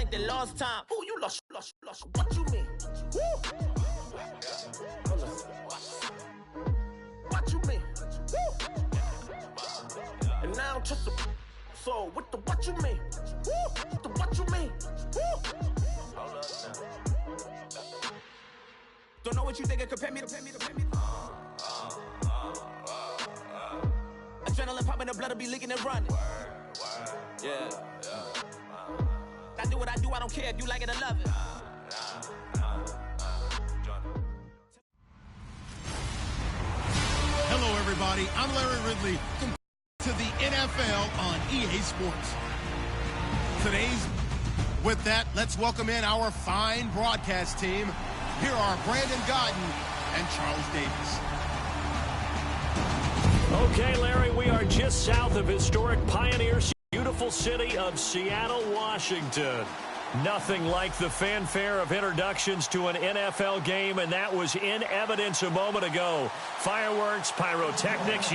like they lost time. Who you lost? What you mean? Woo. What you mean? Woo. And now I'm just a so with the what you mean? Woo. With the what you mean? Woo. Don't know what you think it compare me to. Adrenaline popping, the blood will be leaking and running. Yeah. I do what I do, I don't care if you like it or love it. Hello, everybody. I'm Larry Ridley. To the NFL on EA Sports. With that, let's welcome in our fine broadcast team. Here are Brandon Godden and Charles Davis. Okay, Larry, we are just south of historic Pioneer, beautiful city of Seattle, Washington. Nothing like the fanfare of introductions to an NFL game, and that was in evidence a moment ago. Fireworks, pyrotechnics.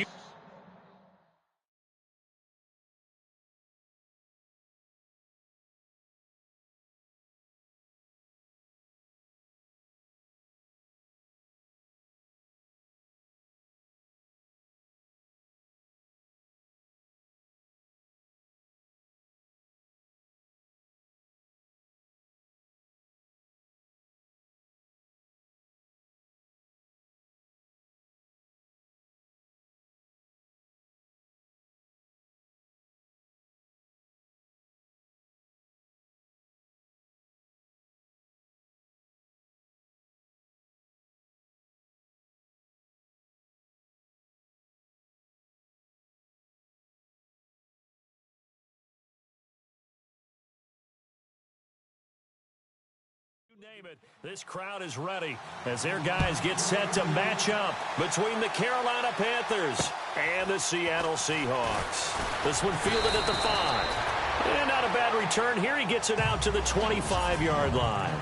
Name it. This crowd is ready as their guys get set to match up between the Carolina Panthers and the Seattle Seahawks. This one fielded at the 5. And not a bad return here. He gets it out to the 25-yard line.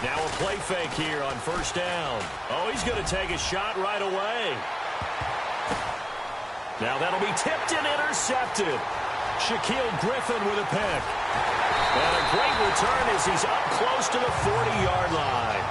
Now a play fake here on first down. Oh, he's going to take a shot right away. Now that'll be tipped and intercepted. Shaquille Griffin with a pick. And a great return as he's up close to the 40-yard line.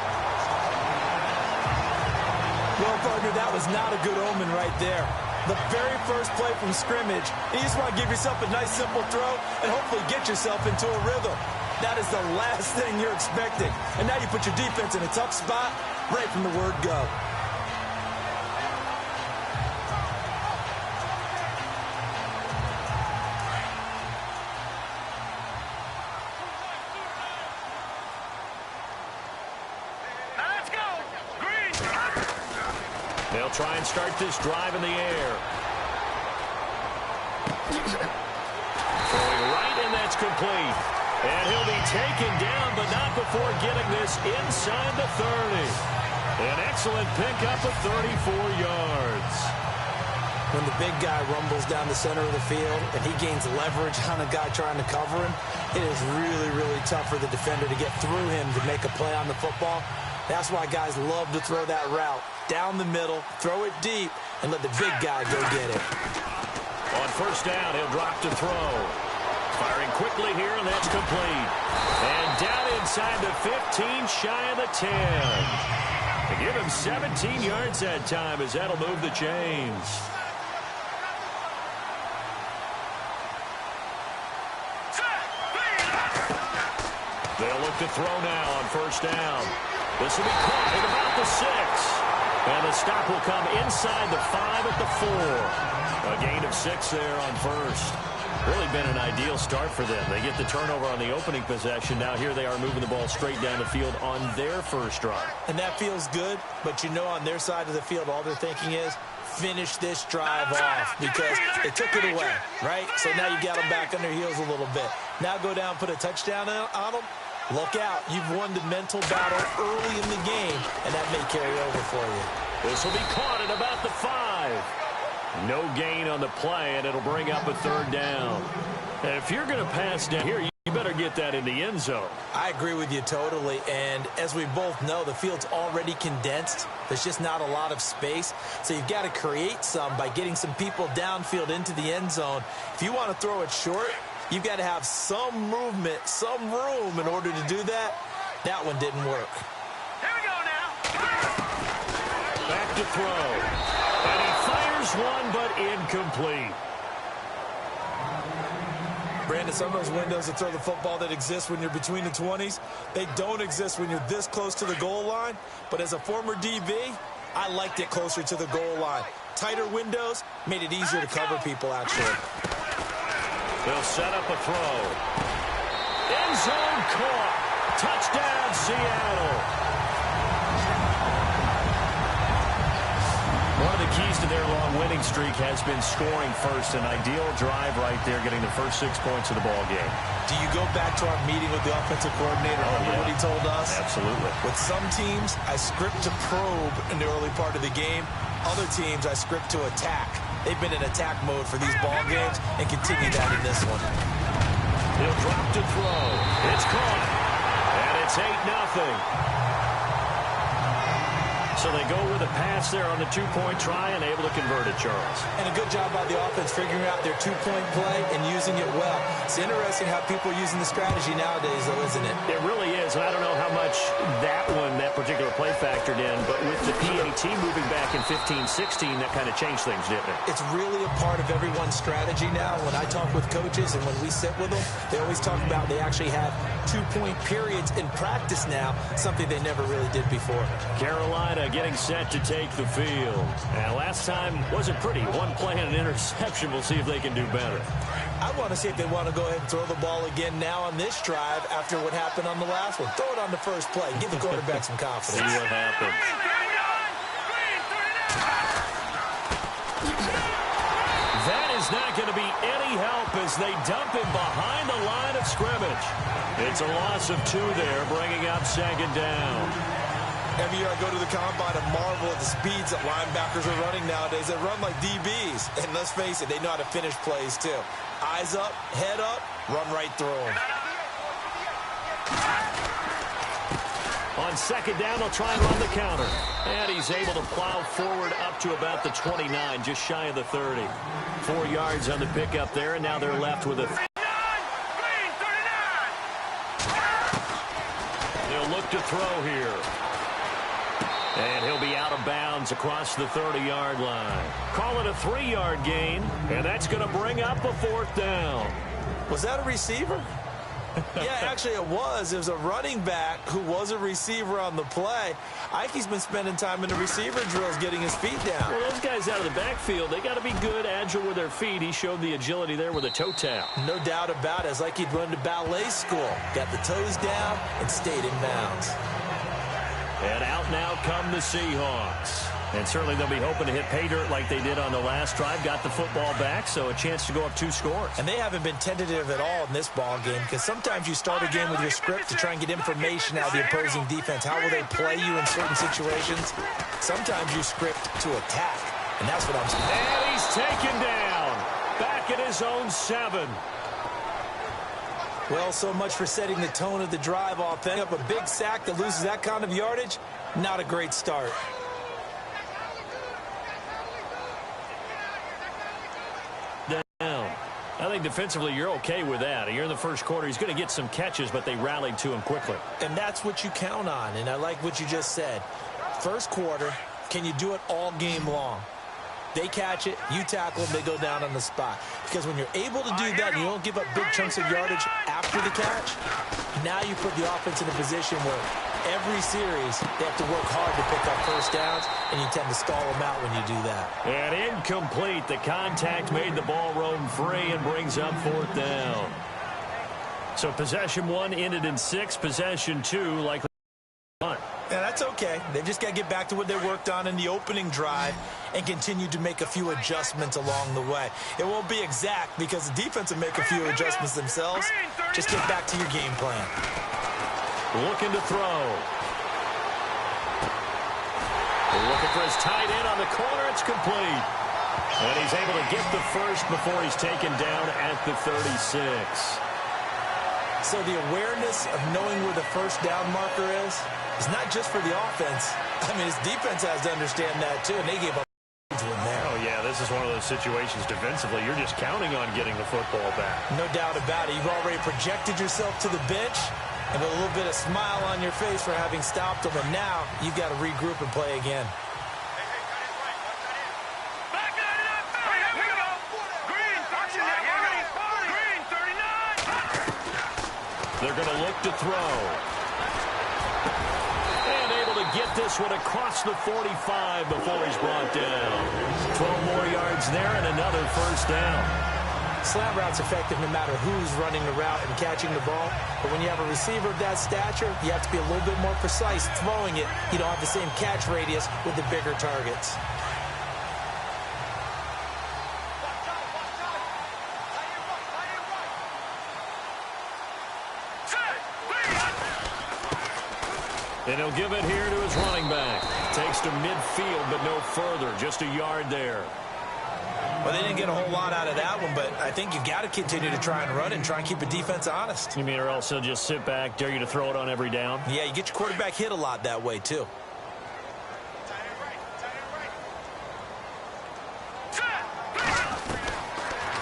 Well, partner, that was not a good omen right there. The very first play from scrimmage, you just want to give yourself a nice, simple throw and hopefully get yourself into a rhythm. That is the last thing you're expecting. And now you put your defense in a tough spot right from the word go. Let's go! Green! They'll try and start this drive in the air. Throwing right, and that's complete. And he'll be taken down, but not before getting this inside the 30. An excellent pickup of 34 yards. When the big guy rumbles down the center of the field and he gains leverage on a guy trying to cover him, it is really, really tough for the defender to get through him to make a play on the football. That's why guys love to throw that route down the middle, throw it deep, and let the big guy go get it. On first down, he'll drop to throw. Firing quickly here, and that's complete. And down inside the 15, shy of the 10. To give him 17 yards that time, as that'll move the chains. They'll look to throw now on first down. This will be caught at about the 6. And the stop will come inside the 5 at the 4. A gain of 6 there on first. Really been an ideal start for them. They get the turnover on the opening possession. Now here they are moving the ball straight down the field on their first drive. And that feels good, but you know on their side of the field all they're thinking is finish this drive off because they took it away, right? So now you got them back on their heels a little bit. Now go down, put a touchdown on them. Look out. You've won the mental battle early in the game, and that may carry over for you. This will be caught at about the 5. No gain on the play, and it'll bring up a 3rd down. And if you're going to pass down here, you better get that in the end zone. I agree with you totally, and as we both know, the field's already condensed. There's just not a lot of space, so you've got to create some by getting some people downfield into the end zone. If you want to throw it short, you've got to have some movement, some room in order to do that. That one didn't work. Here we go now. Back to throw. And he fires one, but incomplete. Brandon, some of those windows to throw the football that exist when you're between the 20s, they don't exist when you're this close to the goal line. But as a former DB, I liked it closer to the goal line. Tighter windows made it easier to cover people, actually. They'll set up a throw. End zone caught. Touchdown, Seattle. One of the keys to their long winning streak has been scoring first. An ideal drive right there, getting the first 6 points of the ball game. Do you go back to our meeting with the offensive coordinator? Remember what he told us? Absolutely. With some teams, I script to probe in the early part of the game. Other teams, I script to attack. They've been in attack mode for these ball games and continue that in this one. He'll drop to throw. It's caught. And it's 8-0. So they go with a pass there on the 2-point try and able to convert it, Charles. And a good job by the offense figuring out their 2-point play and using it well. It's interesting how people are using the strategy nowadays, though, isn't it? It really is. And I don't know how much that particular play factored in, but with the PAT moving back in 15-16, that kind of changed things, didn't it? It's really a part of everyone's strategy now. When I talk with coaches and when we sit with them, they always talk about they actually have 2-point periods in practice now, something they never really did before. Carolina getting set to take the field. And last time wasn't pretty. One play and an interception. We'll see if they can do better. I want to see if they want to go ahead and throw the ball again now on this drive after what happened on the last one. Throw it on the first play. Give the quarterback some confidence. See what happens. That is not going to be any help as they dump him behind the line of scrimmage. It's a loss of 2 there, bringing up 2nd down. Every year I go to the combine and marvel at the speeds that linebackers are running nowadays. They run like DBs. And let's face it, they know how to finish plays too. Eyes up, head up, run right through them. On 2nd down, they'll try and run the counter. And he's able to plow forward up to about the 29, just shy of the 30. 4 yards on the pickup there, and now they're left with a... They'll look to throw here. And he'll be out of bounds across the 30-yard line. Call it a 3-yard gain, and that's going to bring up a 4th down. Was that a receiver? Yeah, actually it was. It was a running back who was a receiver on the play. Ike's been spending time in the receiver drills getting his feet down. Well, those guys out of the backfield, they got to be good, agile with their feet. He showed the agility there with a toe tap. No doubt about it. It's like he'd run to ballet school. Got the toes down and stayed in bounds. And out now come the Seahawks. And certainly they'll be hoping to hit pay dirt like they did on the last drive. Got the football back, so a chance to go up 2 scores. And they haven't been tentative at all in this ball game because sometimes you start a game with your script to try and get information out of the opposing defense. How will they play you in certain situations? Sometimes you script to attack, and that's what I'm saying. And he's taken down. Back at his own 7. Well, so much for setting the tone of the drive off. Then up a big sack that loses that kind of yardage. Not a great start. I think defensively you're okay with that. You're in the first quarter. He's going to get some catches, but they rallied to him quickly. And that's what you count on, and I like what you just said. First quarter, can you do it all game long? They catch it, you tackle them, they go down on the spot. Because when you're able to do that and you don't give up big chunks of yardage after the catch, now you put the offense in a position where every series they have to work hard to pick up first downs, and you tend to stall them out when you do that. And incomplete. The contact made the ball roam free and brings up 4th down. So possession 1 ended in 6. Possession 2 likely 1. And That's okay. They've just got to get back to what they worked on in the opening drive and continue to make a few adjustments along the way. It won't be exact because the defense will make a few adjustments themselves. Just get back to your game plan. Looking to throw. Looking for his tight end on the corner. It's complete. And he's able to get the first before he's taken down at the 36. So the awareness of knowing where the first down marker is not just for the offense. I mean, his defense has to understand that, too, and they gave up to him there. Oh, yeah, this is one of those situations defensively. You're just counting on getting the football back. No doubt about it. You've already projected yourself to the bench and with a little bit of smile on your face for having stopped them, and now you've got to regroup and play again. They're going to look to throw. And able to get this one across the 45 before he's brought down. 12 more yards there and another first down. Slant route's effective no matter who's running the route and catching the ball. But when you have a receiver of that stature, you have to be a little bit more precise throwing it. You don't have the same catch radius with the bigger targets. And he'll give it here to his running back. Takes to midfield, but no further. Just a yard there. Well, they didn't get a whole lot out of that one, but I think you've got to continue to try and run and try and keep the defense honest. You mean or else he'll just sit back, dare you to throw it on every down? Yeah, you get your quarterback hit a lot that way, too.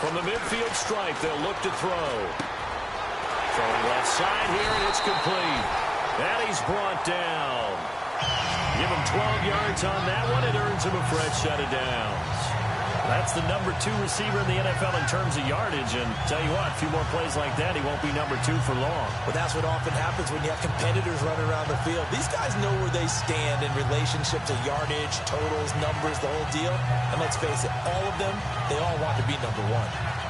From the midfield stripe, they'll look to throw. Throwing left side here, and it's complete. And he's brought down. Give him 12 yards on that one. It earns him a fresh set of downs. That's the number 2 receiver in the NFL in terms of yardage. And tell you what, a few more plays like that, he won't be number 2 for long. Well, that's what often happens when you have competitors running around the field. These guys know where they stand in relationship to yardage, totals, numbers, the whole deal. And let's face it, all of them, they all want to be number 1.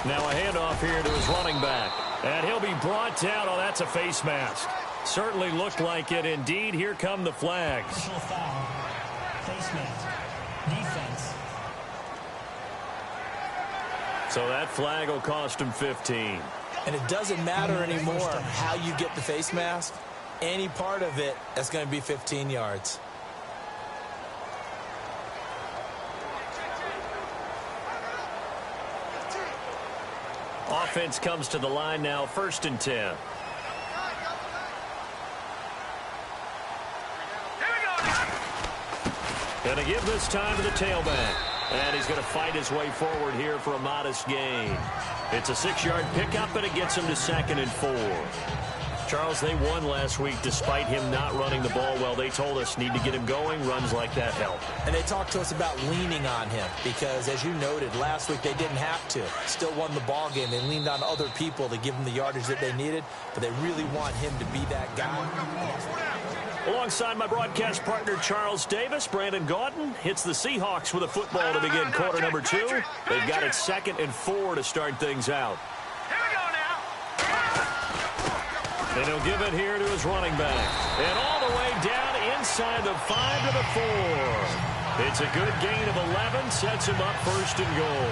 Now a handoff here to his running back. And he'll be brought down. Oh, that's a face mask. Certainly looked like it. Indeed, here come the flags. Personal foul. Face mask. Defense. So that flag will cost him 15. And it doesn't matter anymore how you get the face mask. Any part of it, that's going to be 15 yards. Offense comes to the line now, 1st and 10. Going to give this time to the tailback. And he's going to fight his way forward here for a modest gain. It's a 6-yard pickup, and it gets him to 2nd and 4. Charles, they won last week despite him not running the ball well. They told us need to get him going. Runs like that help. And they talked to us about leaning on him because, as you noted, last week they didn't have to. Still won the ball game. They leaned on other people to give them the yardage that they needed, but they really want him to be that guy. Alongside my broadcast partner, Charles Davis, Brandon Gaudin hits the Seahawks with a football to begin quarter number 2. They've got it 2nd and 4 to start things out. And he'll give it here to his running back. And all the way down inside the 5 to the 4. It's a good gain of 11, sets him up 1st and goal.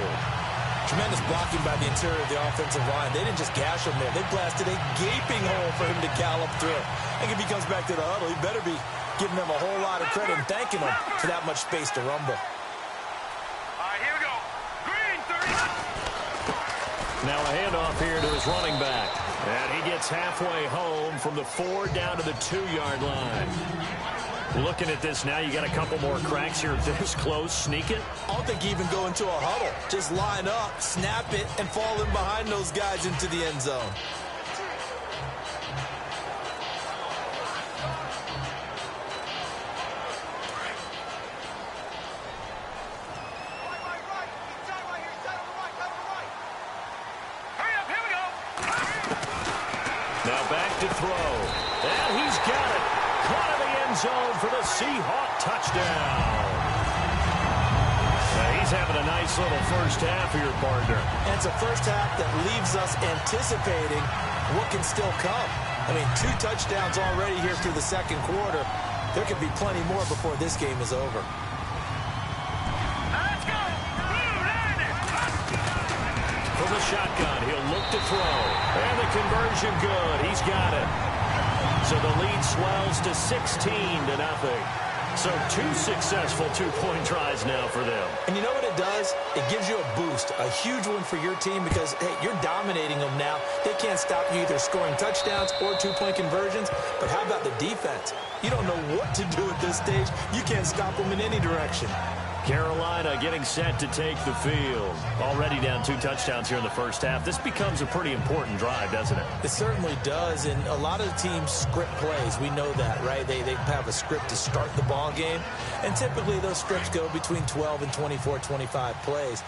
Tremendous blocking by the interior of the offensive line. They didn't just gash him there. They blasted a gaping hole for him to gallop through. I think if he comes back to the huddle, he better be giving them a whole lot of credit and thanking them for that much space to rumble. All right, here we go. Green, 30. Now a handoff here to his running back. And he gets halfway home from the 4 down to the 2-yard line. Looking at this now, you got a couple more cracks here this close. Sneak it. I don't think you even go into a huddle. Just line up, snap it, and fall in behind those guys into the end zone. Now back to throw. And he's got it. Caught in the end end zone for the Seahawk touchdown. He's having a nice little first half here, partner. And it's a first half that leaves us anticipating what can still come. I mean, 2 touchdowns already here through the second quarter. There could be plenty more before this game is over. Let's go. From the shotgun, he'll look to throw. And the conversion good. He's got it. So the lead swells to 16-0. So 2 successful 2-point tries now for them. And you know what it does? It gives you a boost, a huge one for your team because, hey, you're dominating them now. They can't stop you either scoring touchdowns or 2-point conversions. But how about the defense? You don't know what to do at this stage. You can't stop them in any direction. Carolina getting set to take the field. Already down 2 touchdowns here in the first half. This becomes a pretty important drive, doesn't it? It certainly does, and a lot of teams script plays. We know that, right? They have a script to start the ball game, and typically those scripts go between 12 and 24, 25 plays.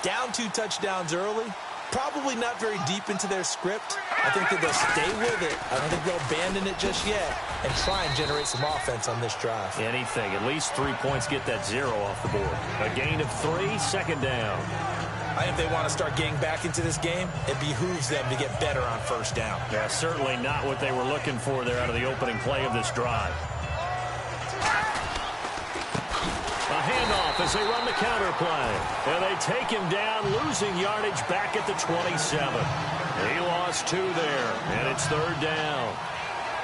Down 2 touchdowns early, probably not very deep into their script. I think that they'll stay with it. I don't think they'll abandon it just yet and try and generate some offense on this drive. Anything. At least 3 points, get that 0 off the board. A gain of 3, second down. I think if they want to start getting back into this game, it behooves them to get better on first down. Yeah, certainly not what they were looking for there out of the opening play of this drive. A handoff as they run the counter play. And they take him down, losing yardage back at the 27. He lost 2 there, and it's third down.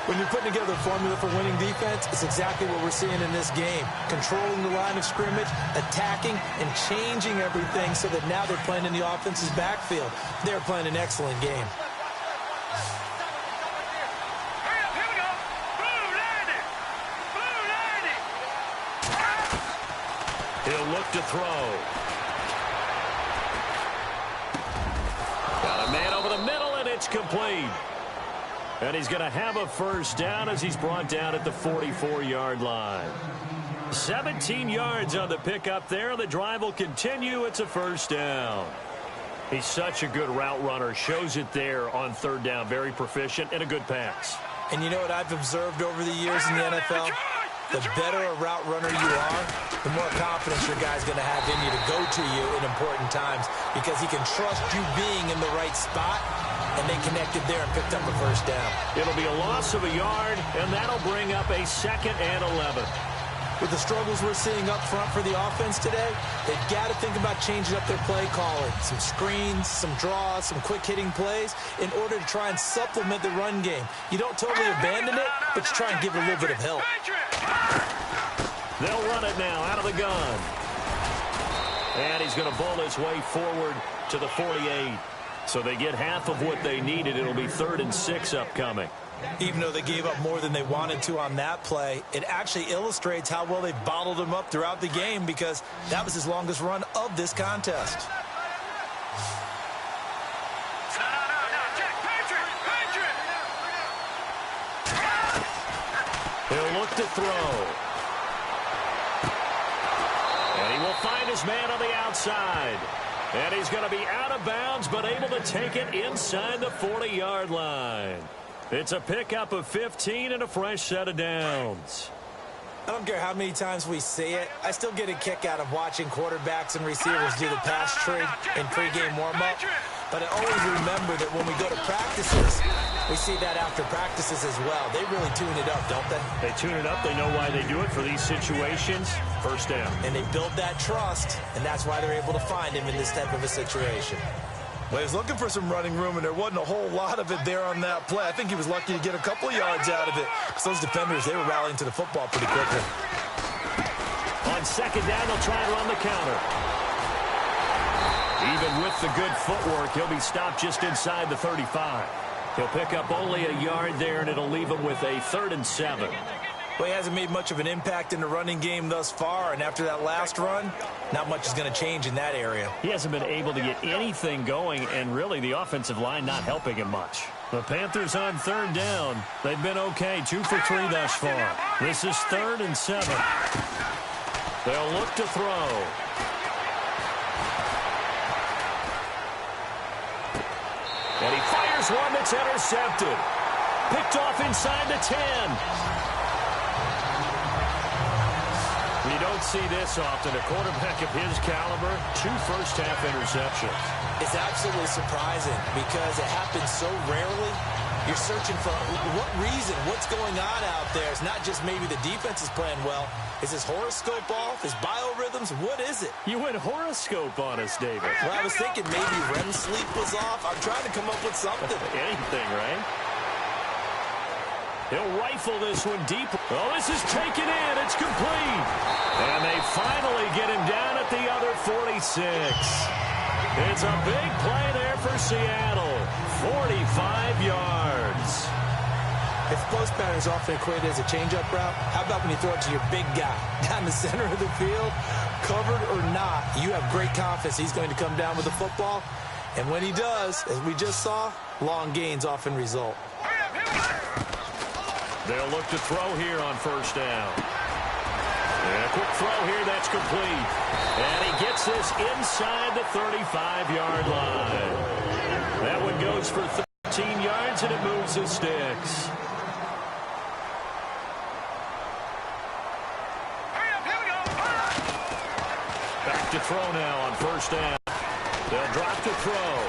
When you're putting together a formula for winning defense, it's exactly what we're seeing in this game. Controlling the line of scrimmage, attacking, and changing everything so that now they're playing in the offense's backfield. They're playing an excellent game. He'll look to throw. Got a man over the middle, and it's complete. And he's going to have a first down as he's brought down at the 44-yard line. 17 yards on the pickup there. The drive will continue. It's a first down. He's such a good route runner. Shows it there on third down. Very proficient and a good pass. And you know what I've observed over the years in the NFL? The better a route runner you are, the more confidence your guy's going to have in you to go to you in important times because he can trust you being in the right spot, and they connected there and picked up a first down. It'll be a loss of a yard, and that'll bring up a 2nd and 11. With the struggles we're seeing up front for the offense today, they've got to think about changing up their play calling. Some screens, some draws, some quick-hitting plays in order to try and supplement the run game. You don't totally abandon it, but you try and give it a little bit of help. They'll run it now out of the gun. And he's going to bowl his way forward to the 48. So they get half of what they needed. It'll be 3rd and 6 upcoming. Even though they gave up more than they wanted to on that play, it actually illustrates how well they bottled him up throughout the game because that was his longest run of this contest. He'll look to throw. And he will find his man on the outside. And he's going to be out of bounds, but able to take it inside the 40-yard line. It's a pickup of 15 and a fresh set of downs. I don't care how many times we see it. I still get a kick out of watching quarterbacks and receivers do the pass tree in pregame warm-up. But I always remember that when we go to practices, we see that after practices as well. They really tune it up, don't they? They tune it up. They know why they do it for these situations. First down. And they build that trust, and that's why they're able to find him in this type of a situation. Well, he was looking for some running room, and there wasn't a whole lot of it there on that play. I think he was lucky to get a couple of yards out of it. Because those defenders, they were rallying to the football pretty quickly. On second down, they'll try and run the counter. Even with the good footwork, he'll be stopped just inside the 35. He'll pick up only a yard there, and it'll leave him with a 3rd and 7. Well, he hasn't made much of an impact in the running game thus far, and after that last run, not much is going to change in that area. He hasn't been able to get anything going, and really the offensive line not helping him much. The Panthers on third down. They've been okay, 2 for 3 thus far. This is 3rd and 7. They'll look to throw. And he fires one that's intercepted. Picked off inside the 10. don't see this often. A quarterback of his caliber, 2 first-half interceptions. It's absolutely surprising because it happens so rarely. You're searching for what reason, what's going on out there. It's not just maybe the defense is playing well. Is his horoscope off? His biorhythms? What is it? You went horoscope on us, David. Well, I was thinking maybe REM sleep was off. I'm trying to come up with something. Anything, right? He'll rifle this one deep. Oh, this is taken in. It's complete. And they finally get him down at the other 46. It's a big play there for Seattle. 45 yards. If post pattern is often equated as a change-up route, how about when you throw it to your big guy down the center of the field? Covered or not, you have great confidence he's going to come down with the football. And when he does, as we just saw, long gains often result. They'll look to throw here on first down. And a quick throw here, that's complete. And he gets this inside the 35-yard line. That one goes for 13 yards, and it moves the sticks. Back to throw now on first down. They'll drop to throw.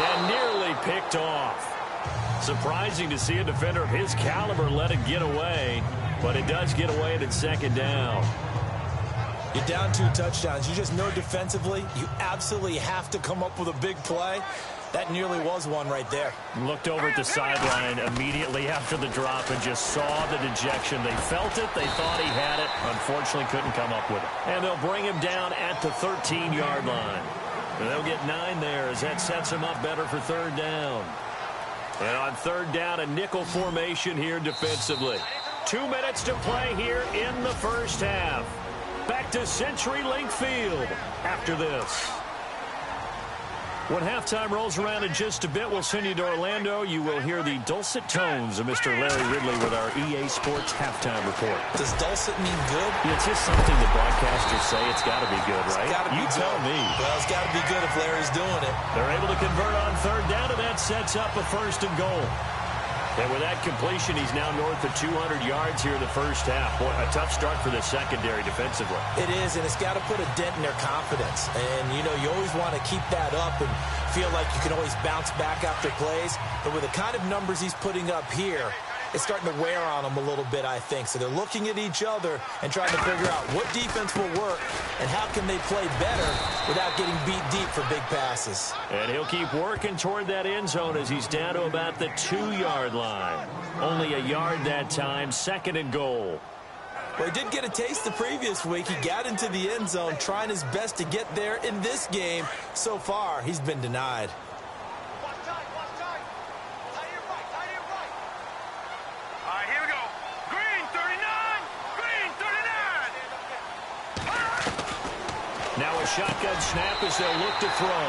And nearly picked off. Surprising to see a defender of his caliber let it get away, but it does get away at second down. You're down 2 touchdowns. You just know defensively you absolutely have to come up with a big play. That nearly was one right there. Looked over at the sideline immediately after the drop and just saw the dejection. They felt it. They thought he had it. Unfortunately, couldn't come up with it. And they'll bring him down at the 13-yard line. And they'll get 9 there as that sets him up better for third down. And on third down, a nickel formation here defensively. 2 minutes to play here in the first half. Back to CenturyLink Field after this. When halftime rolls around in just a bit, we'll send you to Orlando. You will hear the dulcet tones of Mr. Larry Ridley with our EA Sports halftime report. Does dulcet mean good? It's just something the broadcasters say. It's got to be good, right? It's got to be you good. Tell me. Well, it's got to be good if Larry's doing it. They're able to convert on third down, and that sets up a first and goal. And with that completion, he's now north of 200 yards here in the first half. Boy, a tough start for the secondary defensively. It is, and it's got to put a dent in their confidence. And, you know, you always want to keep that up and feel like you can always bounce back after plays. But with the kind of numbers he's putting up here, it's starting to wear on them a little bit, I think. So they're looking at each other and trying to figure out what defense will work and how can they play better without getting beat deep for big passes. And he'll keep working toward that end zone as he's down to about the 2-yard line. Only a yard that time, second and goal. Well, he did get a taste the previous week. He got into the end zone trying his best to get there in this game. So far, he's been denied. Now a shotgun snap as they'll look to throw.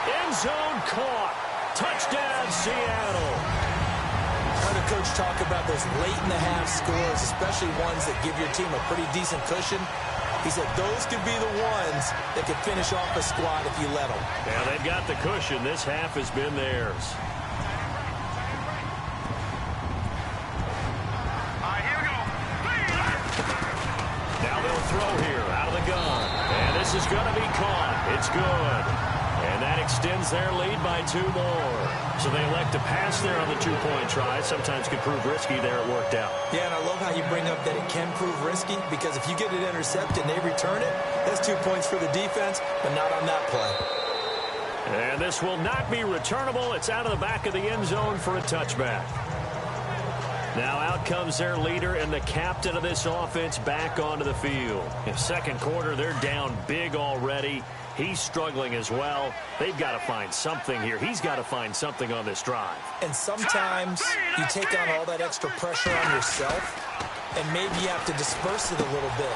End zone caught. Touchdown, Seattle. I heard a coach talk about those late-in-the-half scores, especially ones that give your team a pretty decent cushion. He said those could be the ones that could finish off a squad if you let them. Yeah, they've got the cushion. This half has been theirs. Now they'll throw here out of the gun. And this is going to be caught. It's good. And that extends their lead by 2 more. So they elect to pass there on the 2-point try. Sometimes can prove risky. There it worked out. Yeah, and I love how you bring up that it can prove risky, because if you get it intercepted and they return it, that's 2 points for the defense, but not on that play. And this will not be returnable. It's out of the back of the end zone for a touchback. Now out comes their leader and the captain of this offense back onto the field. In second quarter, they're down big already. He's struggling as well. They've got to find something here. He's got to find something on this drive. And sometimes you take on all that extra pressure on yourself, and maybe you have to disperse it a little bit.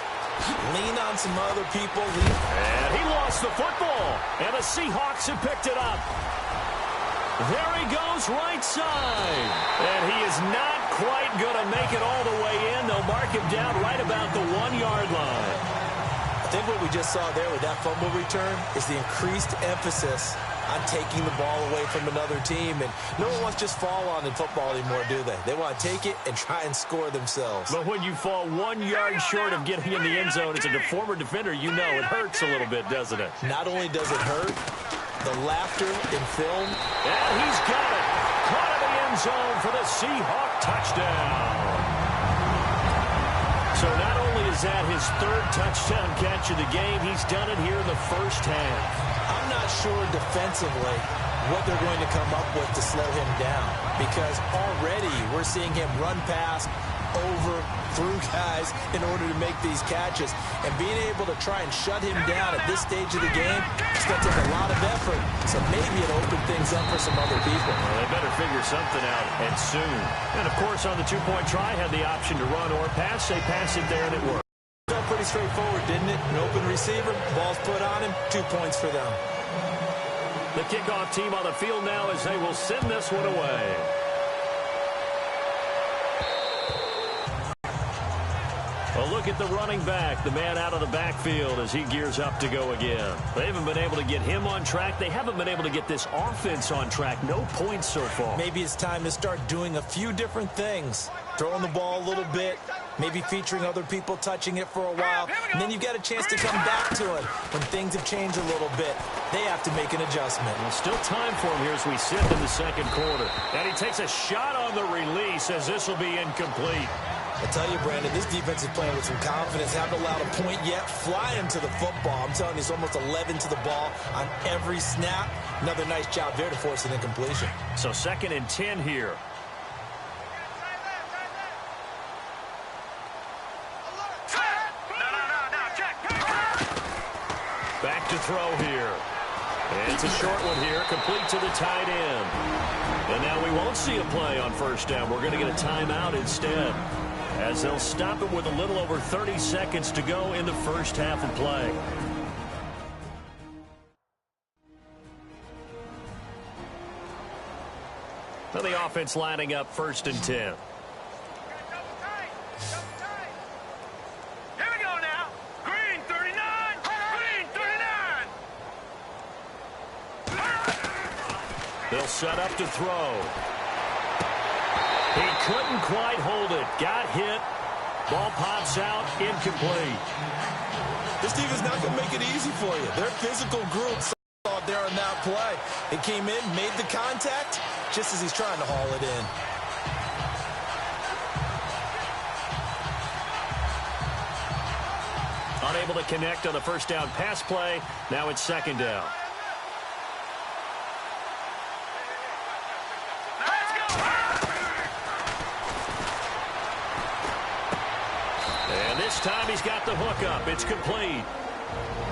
Lean on some other people. And he lost the football, and the Seahawks have picked it up. There he goes right side. And he is not quite going to make it all the way in. They'll mark him down right about the 1-yard line. I think what we just saw there with that fumble return is the increased emphasis on taking the ball away from another team. And no one wants to just fall on in football anymore, do they? They want to take it and try and score themselves. But when you fall 1 yard short of getting in the end zone as a former defender, you know it hurts a little bit, doesn't it? Not only does it hurt, the laughter in film. And he's got it. Caught in the end zone for the Seahawk touchdown. So not only is that his third touchdown catch of the game, he's done it here in the first half. I'm not sure defensively what they're going to come up with to slow him down, because already we're seeing him run past, over, through guys in order to make these catches. And being able to try and shut him down at this stage of the game, it's going to take a lot of effort. So maybe it'll open things up for some other people. Well, they better figure something out, and soon. And, of course, on the two-point try, had the option to run or pass. They passed it there, and it worked. Felt pretty straightforward, didn't it? An open receiver, ball's put on him, 2 points for them. The kickoff team on the field now as they will send this one away. A look at the running back, the man out of the backfield as he gears up to go again. They haven't been able to get him on track. They haven't been able to get this offense on track. No points so far. Maybe it's time to start doing a few different things. Throwing the ball a little bit, maybe featuring other people touching it for a while, and then you've got a chance to come back to it when things have changed a little bit. They have to make an adjustment. Well, still time for him here as we sit in the second quarter. And he takes a shot on the release as this will be incomplete. I tell you, Brandon, this defense is playing with some confidence. Haven't allowed a point yet. Flying to the football. I'm telling you, it's almost 11 to the ball on every snap. Another nice job there to force an incompletion. So 2nd and 10 here. Back to throw here. And it's a short one here, complete to the tight end. And now we won't see a play on first down. We're going to get a timeout instead, as they'll stop it with a little over 30 seconds to go in the first half of play. Now the offense lining up 1st and 10. Here we go now. Green 39. Green 39. They'll set up to throw. He couldn't quite hold it. Got hit. Ball pops out. Incomplete. This team is not going to make it easy for you. They're physical groups out there on that play. It came in, made the contact, just as he's trying to haul it in. Unable to connect on the first down pass play. Now it's 2nd down. And this time he's got the hook up. It's complete.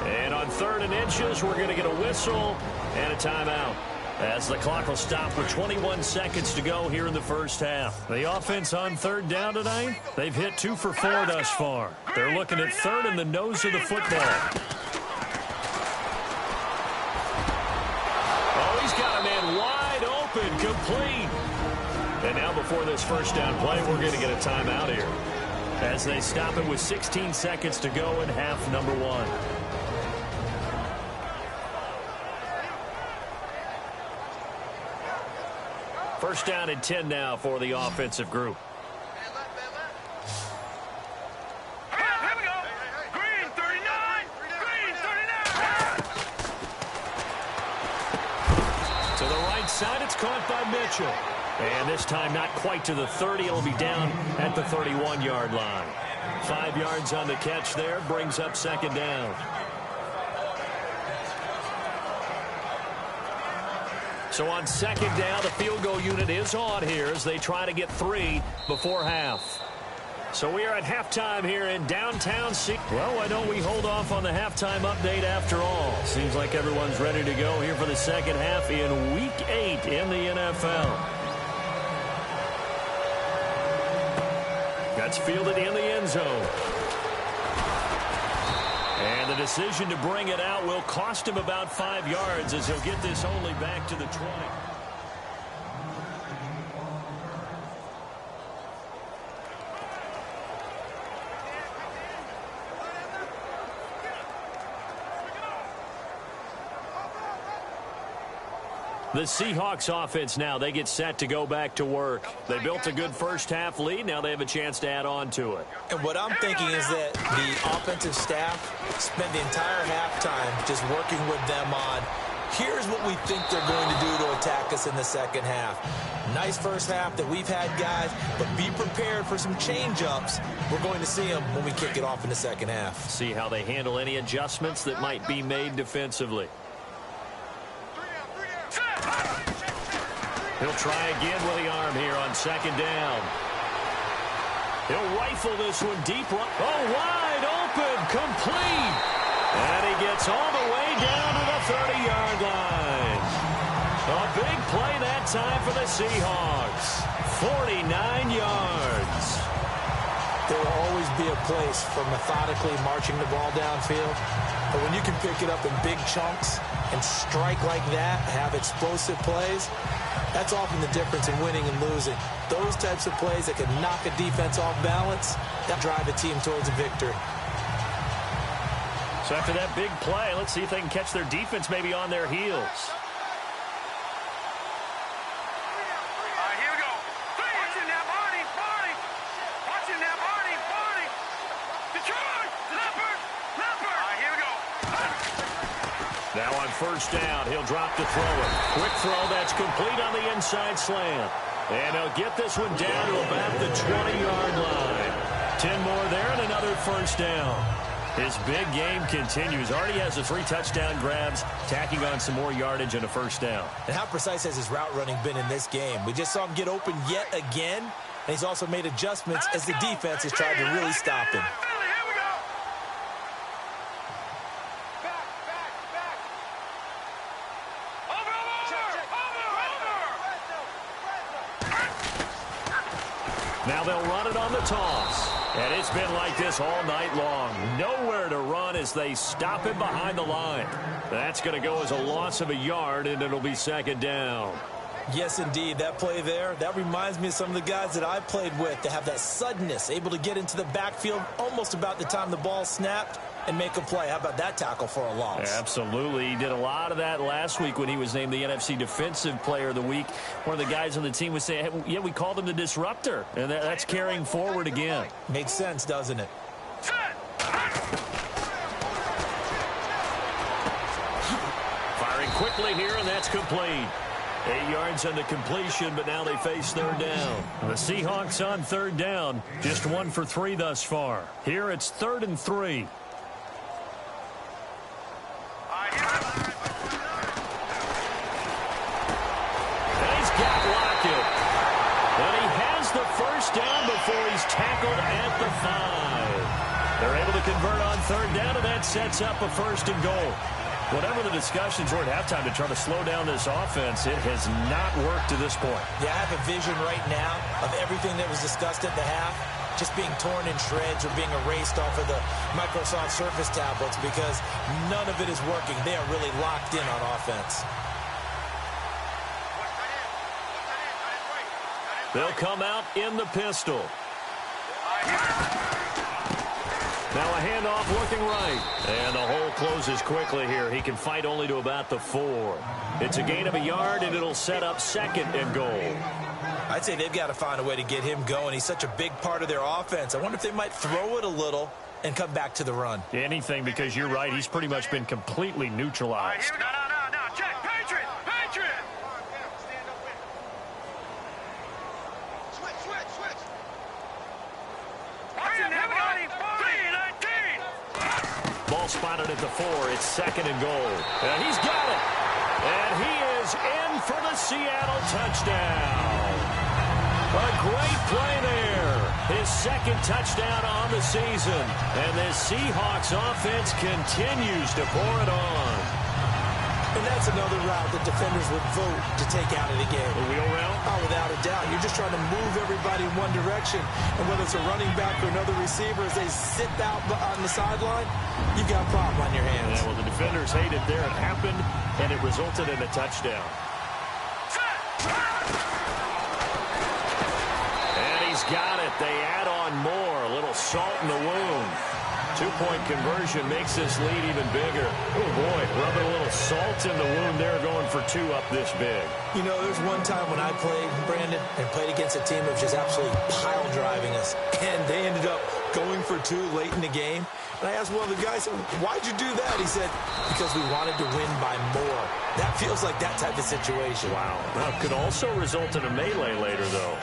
And on 3rd and inches, we're going to get a whistle and a timeout, as the clock will stop with 21 seconds to go here in the first half. The offense on 3rd down tonight, they've hit 2 for 4 thus far. They're looking at 3rd in the nose of the football. Oh, he's got a man wide open, complete. And now before this first down play, we're going to get a timeout here, as they stop it with 16 seconds to go in half number 1. First down and 10 now for the offensive group. Here we go. Green 39. Green 39. To the right side, it's caught by Mitchell. And this time not quite to the 30. It'll be down at the 31-yard line. 5 yards on the catch there, brings up 2nd down. So on 2nd down, the field goal unit is on here as they try to get 3 before half. So we are at halftime here in downtown. Well, why don't we hold off on the halftime update after all? Seems like everyone's ready to go here for the second half in Week 8 in the NFL. That's fielded in the end zone. And the decision to bring it out will cost him about 5 yards, as he'll get this only back to the 20. The Seahawks offense now, they get set to go back to work. They built a good first-half lead. Now they have a chance to add on to it. And what I'm thinking is that the offensive staff spent the entire halftime just working with them on, here's what we think they're going to do to attack us in the second half. Nice first half that we've had, guys, but be prepared for some change-ups. We're going to see them when we kick it off in the second half. See how they handle any adjustments that might be made defensively. He'll try again with the arm here on second down. He'll rifle this one deep. Oh, wide open, complete. And he gets all the way down to the 30-yard line. A big play that time for the Seahawks. 49 yards. There will always be a place for methodically marching the ball downfield. But when you can pick it up in big chunks and strike like that, have explosive plays, that's often the difference in winning and losing. Those types of plays that can knock a defense off balance, that drive a team towards a victory. So after that big play, let's see if they can catch their defense maybe on their heels. Here we go. Watching that Barney. Watching that Barney. Detroit. Leopard. Here we go. Now on first down, he'll drop to throw it. Quick throw, that's complete on the inside slant. And he'll get this one down to about the 20-yard line. 10 more there and another first down. His big game continues. Already has the 3 touchdown grabs, tacking on some more yardage and a first down. And how precise has his route running been in this game? We just saw him get open yet again, and he's also made adjustments as the defense has tried to really stop him. Now they'll run it on the toss. And it's been like this all night long. Nowhere to run as they stop him behind the line. That's going to go as a loss of a yard, and it'll be second down. Yes, indeed. That play there, that reminds me of some of the guys that I played with to have that suddenness, able to get into the backfield almost about the time the ball snapped and make a play. How about that tackle for a loss? Absolutely. He did a lot of that last week when he was named the NFC Defensive Player of the Week. One of the guys on the team would say, hey, yeah, we called him the disruptor. And that's carrying forward again. Makes sense, doesn't it? Firing quickly here, and that's complete. 8 yards on the completion, but now they face third down. The Seahawks on third down, just 1 for 3 thus far. Here it's 3rd and 3. First down before he's tackled at the 5. They're able to convert on third down, and that sets up a 1st and goal. Whatever the discussions were at halftime to try to slow down this offense, it has not worked to this point. Yeah, I have a vision right now of everything that was discussed at the half just being torn in shreds or being erased off of the Microsoft Surface tablets because none of it is working. They are really locked in on offense. They'll come out in the pistol. Now a handoff looking right. And the hole closes quickly here. He can fight only to about the 4. It's a gain of a yard, and it'll set up 2nd and goal. I'd say they've got to find a way to get him going. He's such a big part of their offense. I wonder if they might throw it a little and come back to the run. Anything, because you're right. He's pretty much been completely neutralized. No. Check. Patriot. Ball spotted at the 4. It's 2nd and goal. And he's got it. And he is in for the Seattle touchdown. A great play there. His 2nd touchdown on the season. And this Seahawks offense continues to pour it on. And that's another route that defenders would vote to take out of the game. The wheel route? Oh, without a doubt. You're just trying to move everybody in one direction. And whether it's a running back or another receiver, as they sit out on the sideline, you've got a problem on your hands. Yeah, well, the defenders hate it there. It happened, and it resulted in a touchdown. And he's got it. They add on more. A little salt in the wound. 2-point conversion makes this lead even bigger. Oh, boy, rubbing a little Salt in the wound there, going for 2 up this big. You know, there's one time when I played, Brandon, and played against a team that was just absolutely pile driving us, and they ended up going for 2 late in the game. And I asked one of the guys, why'd you do that? He said, because we wanted to win by more. That feels like that type of situation. Wow. That could also result in a melee later, though.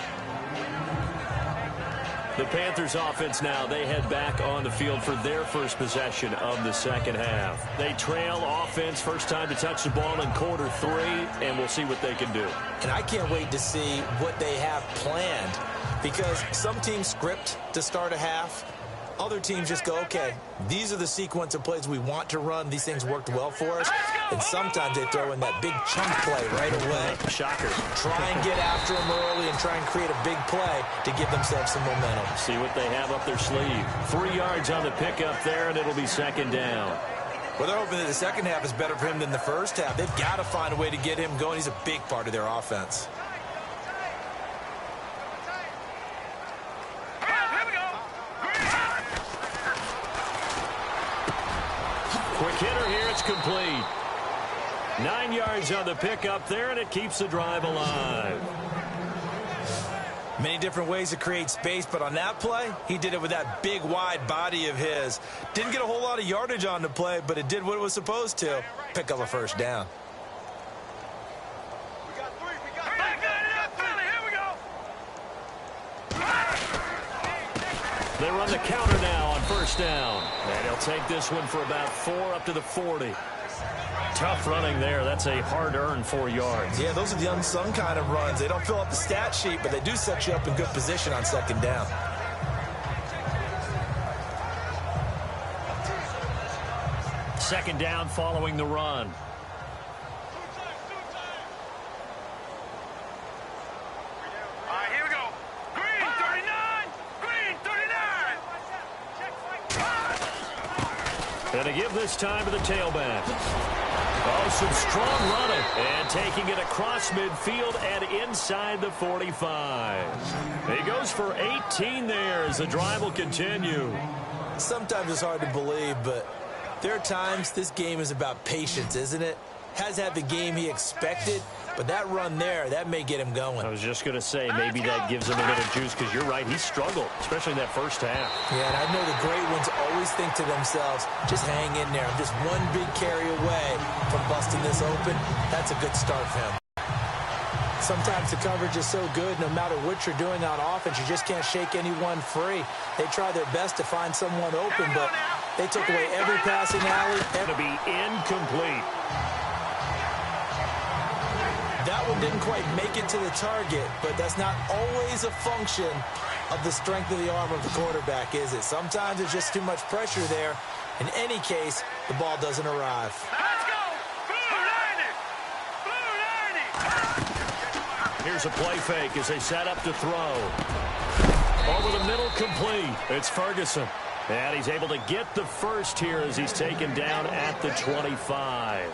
The Panthers offense now, they head back on the field for their first possession of the second half. They trail offense, first time to touch the ball in quarter 3, and we'll see what they can do. And I can't wait to see what they have planned, because some teams script to start a half. Other teams just go, okay, these are the sequence of plays we want to run. These things worked well for us. And sometimes they throw in that big chunk play right away. Shocker. Try and get after them early and try and create a big play to give themselves some momentum. See what they have up their sleeve. 3 yards on the pickup there, and it'll be second down. Well, they're hoping that the second half is better for him than the first half. They've got to find a way to get him going. He's a big part of their offense. Quick hitter here, it's complete. 9 yards on the pickup there, and it keeps the drive alive. Many different ways to create space, but on that play, he did it with that big, wide body of his. Didn't get a whole lot of yardage on the play, but it did what it was supposed to. Pick up a first down. They run the counter now on first down. And he'll take this one for about 4 up to the 40. Tough running there. That's a hard-earned 4 yards. Yeah, those are the unsung kind of runs. They don't fill up the stat sheet, but they do set you up in good position on second down. Second down following the run. And a give this time to the tailback. Oh, some strong running. And taking it across midfield and inside the 45. He goes for 18 there as the drive will continue. Sometimes it's hard to believe, but there are times this game is about patience, isn't it? Has had the game he expected, but that run there, that may get him going. I was just going to say, maybe that gives him a little juice, because you're right, he struggled, especially in that first half. Yeah, and I know the great ones always think to themselves, just hang in there. I'm just one big carry away from busting this open. That's a good start for him. Sometimes the coverage is so good, no matter what you're doing on offense, you just can't shake anyone free. They try their best to find someone open, but they took away every passing alley. To be incomplete. That one didn't quite make it to the target, but that's not always a function of the strength of the arm of the quarterback, is it? Sometimes there's just too much pressure there. In any case, the ball doesn't arrive. Let's go! Blue 90! Here's a play fake as they set up to throw. Over the middle, complete. It's Ferguson. And he's able to get the first here as he's taken down at the 25.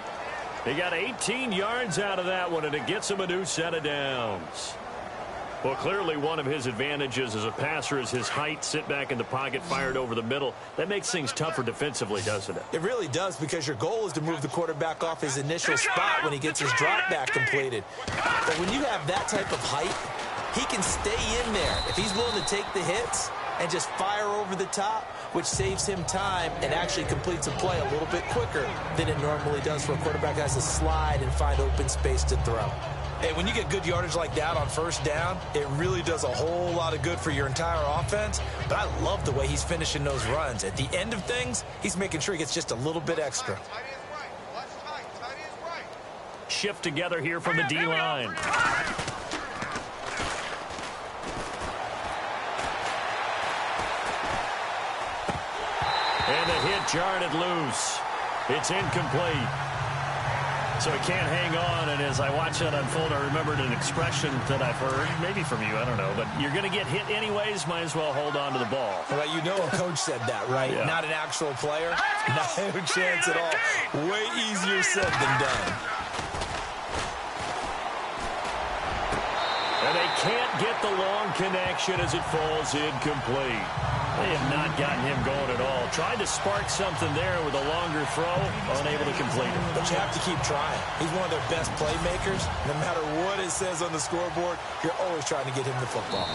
He got 18 yards out of that one, and it gets him a new set of downs. Well, clearly one of his advantages as a passer is his height, sit back in the pocket, fired over the middle. That makes things tougher defensively, doesn't it? It really does, because your goal is to move the quarterback off his initial spot when he gets his drop back completed. But when you have that type of height, he can stay in there. If he's willing to take the hits and just fire over the top, which saves him time and actually completes a play a little bit quicker than it normally does for a quarterback that has to slide and find open space to throw. Hey, when you get good yardage like that on first down, it really does a whole lot of good for your entire offense. But I love the way he's finishing those runs. At the end of things, he's making sure he gets just a little bit extra. Shift together here from the D-line. And the hit jarred it loose. It's incomplete. So he can't hang on, and as I watch that unfold, I remembered an expression that I've heard, maybe from you, I don't know, but you're going to get hit anyways, might as well hold on to the ball. Well, you know a coach said that, right? Yeah. Not an actual player. No chance at all. Way easier said than done. And they can't get the long connection as it falls incomplete. They have not gotten him going at all. Tried to spark something there with a longer throw, unable to complete it. But you have to keep trying. He's one of their best playmakers. No matter what it says on the scoreboard, you're always trying to get him the football.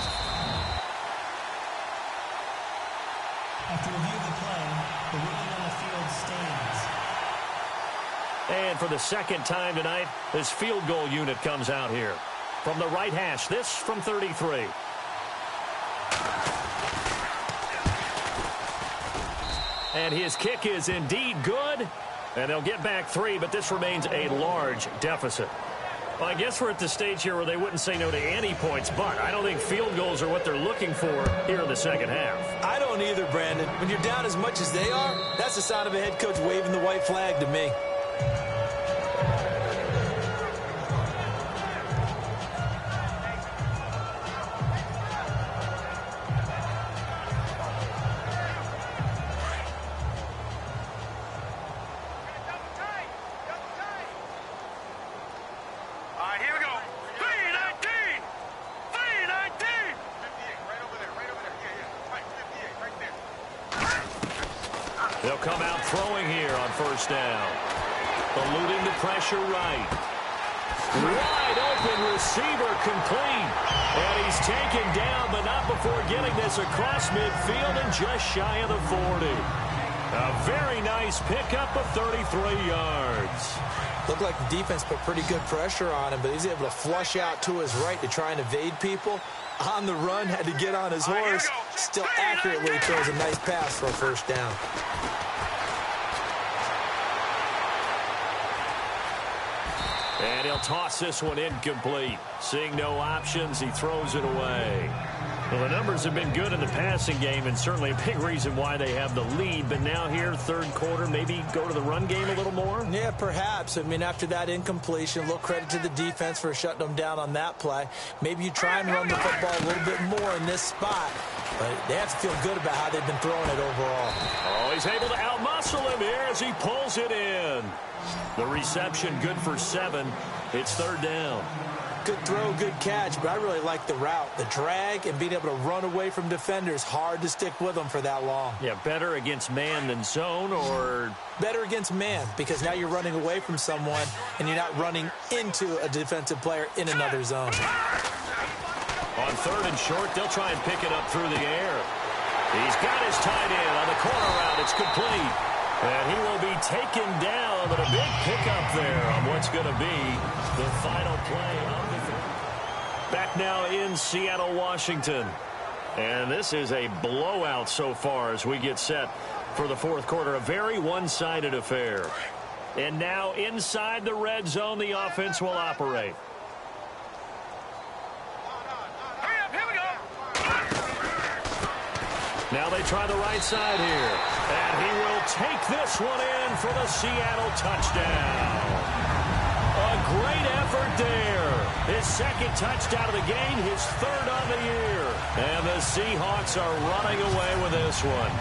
After review of the play, the ruling on the field stands. And for the second time tonight, this field goal unit comes out here. From the right hash, this from 33. And his kick is indeed good. And they'll get back 3, but this remains a large deficit. Well, I guess we're at the stage here where they wouldn't say no to any points, but I don't think field goals are what they're looking for here in the second half. I don't either, Brandon. When you're down as much as they are, that's the sign of a head coach waving the white flag to me. They'll come out throwing here on first down. Eluding the pressure right. Wide open receiver complete. And he's taken down, but not before getting this across midfield and just shy of the 40. A very nice pickup of 33 yards. Looked like the defense put pretty good pressure on him, but he's able to flush out to his right to try and evade people. On the run, had to get on his horse. Still accurately throws a nice pass for a first down. And he'll toss this one incomplete. Seeing no options, he throws it away. Well, the numbers have been good in the passing game, and certainly a big reason why they have the lead. But now here, third quarter, maybe go to the run game a little more? Yeah, perhaps. I mean, after that incompletion, a little credit to the defense for shutting them down on that play. Maybe you try and run the football a little bit more in this spot. But they have to feel good about how they've been throwing it overall. Oh, he's able to outmuscle him here as he pulls it in. The reception good for 7. It's third down. Good throw, good catch, but I really like the route. The drag and being able to run away from defenders, hard to stick with them for that long. Yeah, better against man than zone, or? Better against man, because now you're running away from someone and you're not running into a defensive player in another zone. On third and short, they'll try and pick it up through the air. He's got his tight end on the corner route. It's complete. And he will be taken down, but a big pickup there on what's going to be the final play of the game. Back now in Seattle, Washington. And this is a blowout so far as we get set for the fourth quarter. A very one-sided affair. And now inside the red zone, the offense will operate. Now they try the right side here. And he will take this one in for the Seattle touchdown. A great effort there. His second touchdown of the game, his third on the year. And the Seahawks are running away with this one.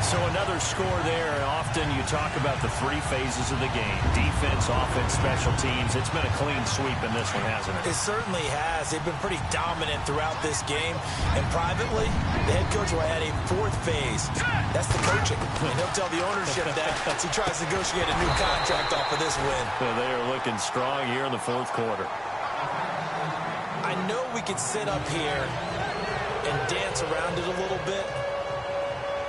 So another score there. Often you talk about the 3 phases of the game. Defense, offense, special teams. It's been a clean sweep in this one, hasn't it? It certainly has. They've been pretty dominant throughout this game. And privately, the head coach will add a 4th phase. That's the coaching. And he'll tell the ownership that as he tries to negotiate a new contract off of this win. So they are looking strong here in the fourth quarter. I know we could sit up here and dance around it a little bit.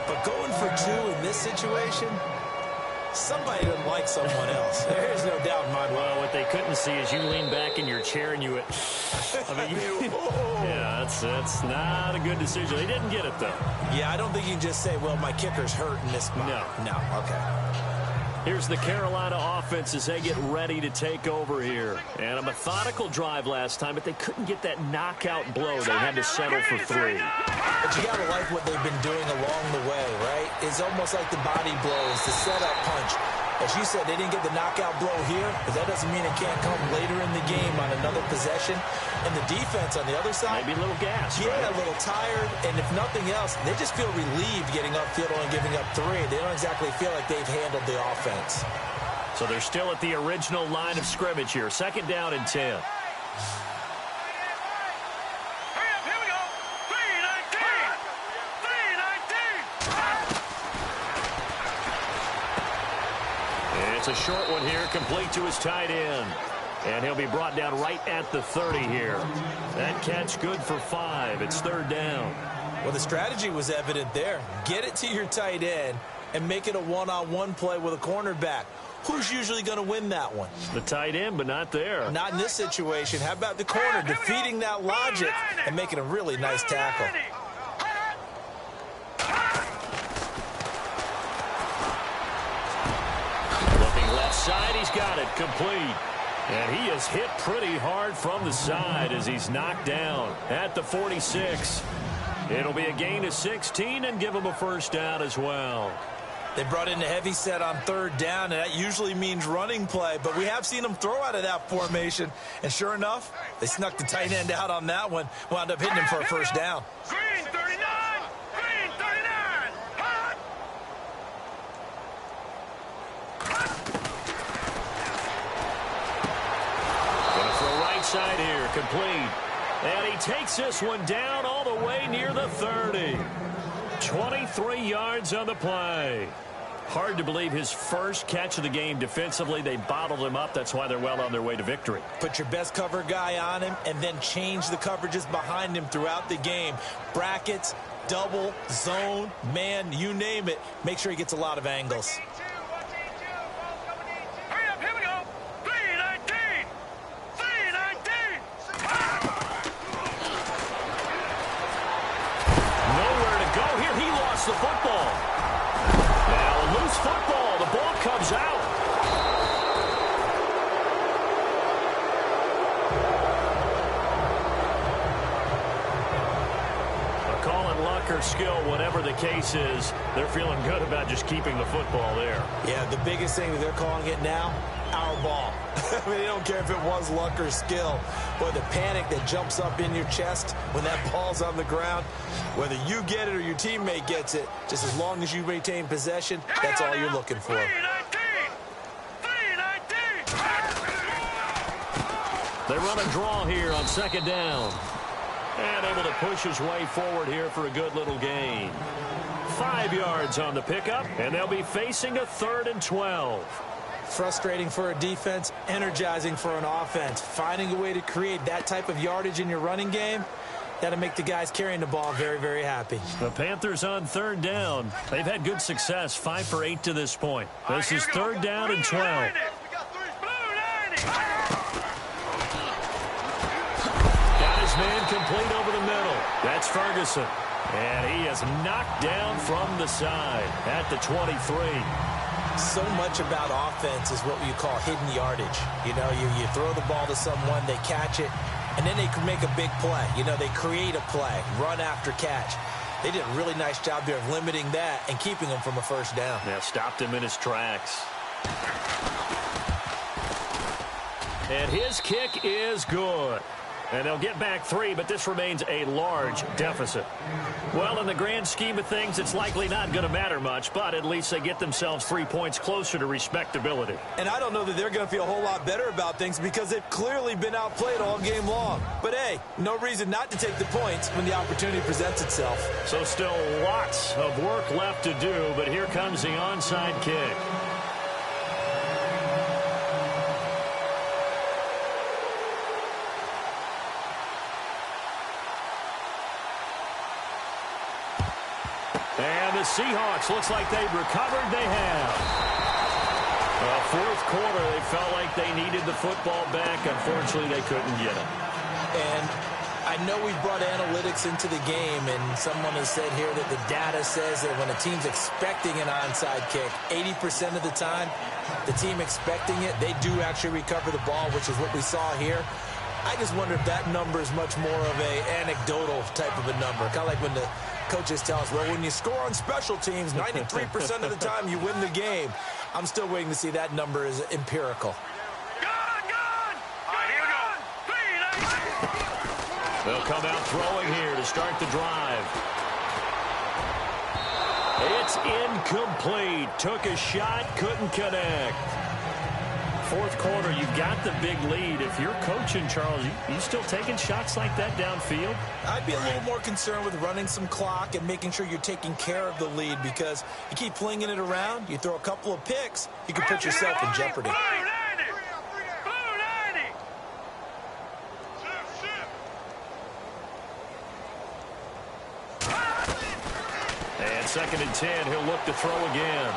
But going for 2 in this situation, somebody doesn't like someone else. There's no doubt in my mind. Well, what they couldn't see is you lean back in your chair and you went, yeah, that's not a good decision. They didn't get it, though. Yeah, I don't think you can just say, well, my kicker's hurt in this spot. No, okay. Here's the Carolina offense as they get ready to take over here. And a methodical drive last time, but they couldn't get that knockout blow. They had to settle for 3. But you got to like what they've been doing along the way, right? It's almost like the body blows, the setup punch. As you said, they didn't get the knockout blow here, but that doesn't mean it can't come later in the game on another possession. And the defense on the other side, maybe a little gas. Yeah, right? A little tired. And if nothing else, they just feel relieved getting upfield and giving up 3. They don't exactly feel like they've handled the offense. So they're still at the original line of scrimmage here. Second down and 10. It's a short one here, complete to his tight end. And he'll be brought down right at the 30 here. That catch good for 5. It's third down. Well, the strategy was evident there. Get it to your tight end and make it a one-on-one play with a cornerback. Who's usually going to win that one? The tight end, but not there. Not in this situation. How about the corner defeating that logic and making a really nice tackle? Looking left side, he's got it, complete. And he is hit pretty hard from the side as he's knocked down at the 46. It'll be a gain of 16 and give him a first down as well. They brought in a heavy set on third down, and that usually means running play, but we have seen them throw out of that formation. And sure enough, they snuck the tight end out on that one, wound up hitting him for a first down. Green 39! Green 39! Hot! Gonna throw right side here, complete. And he takes this one down all the way near the 30. 23 yards on the play. Hard to believe his first catch of the game defensively. They bottled him up. That's why they're well on their way to victory. Put your best cover guy on him and then change the coverages behind him throughout the game. Brackets, double, zone, man, you name it. Make sure he gets a lot of angles. Hurry up, here we go! 319! 319! Nowhere to go here. He lost the football. Now a loose football. The ball comes out. A call in luck or skill, whatever the case is, they're feeling good about just keeping the football there. Yeah, the biggest thing that they're calling it now, our ball. I mean, they don't care if it was luck or skill. But the panic that jumps up in your chest when that ball's on the ground, whether you get it or your teammate gets it, just as long as you maintain possession, that's all you're looking for. 319! 319! They run a draw here on second down. And able to push his way forward here for a good little gain. 5 yards on the pickup, and they'll be facing a 3rd and 12. Frustrating for a defense, energizing for an offense. Finding a way to create that type of yardage in your running game, that'll make the guys carrying the ball very, very happy. The Panthers on 3rd down. They've had good success, 5 for 8 to this point. This is 3rd down and 12. Got his man complete over the middle. That's Ferguson. And he is knocked down from the side at the 23. So much about offense is what you call hidden yardage. You know, you throw the ball to someone, they catch it, and then they can make a big play. You know, they create a play, run after catch. They did a really nice job there of limiting that and keeping him from a first down. Yeah, stopped him in his tracks. And his kick is good. And they'll get back 3, but this remains a large deficit. Well, in the grand scheme of things, it's likely not going to matter much, but at least they get themselves 3 points closer to respectability. And I don't know that they're going to feel a whole lot better about things because they've clearly been outplayed all game long. But, hey, no reason not to take the points when the opportunity presents itself. So still lots of work left to do, but here comes the onside kick. And the Seahawks, looks like they've recovered. They have. Fourth quarter, they felt like they needed the football back. Unfortunately, they couldn't get it. And I know we brought analytics into the game, and someone has said here that the data says that when a team's expecting an onside kick, 80% of the time, the team expecting it, they do actually recover the ball, which is what we saw here. I just wonder if that number is much more of a anecdotal type of a number. Kind of like when the coaches tell us, well, when you score on special teams, 93% of the time you win the game. I'm still waiting to see that number is empirical. They'll come out throwing here to start the drive. It's incomplete. Took a shot, couldn't connect. fourth quarter, you've got the big lead. If you're coaching, Charles, you still taking shots like that downfield? I'd be a little more concerned with running some clock and making sure you're taking care of the lead, because you keep flinging it around, you throw a couple of picks, you can put yourself in jeopardy. And 2nd and 10, he'll look to throw again.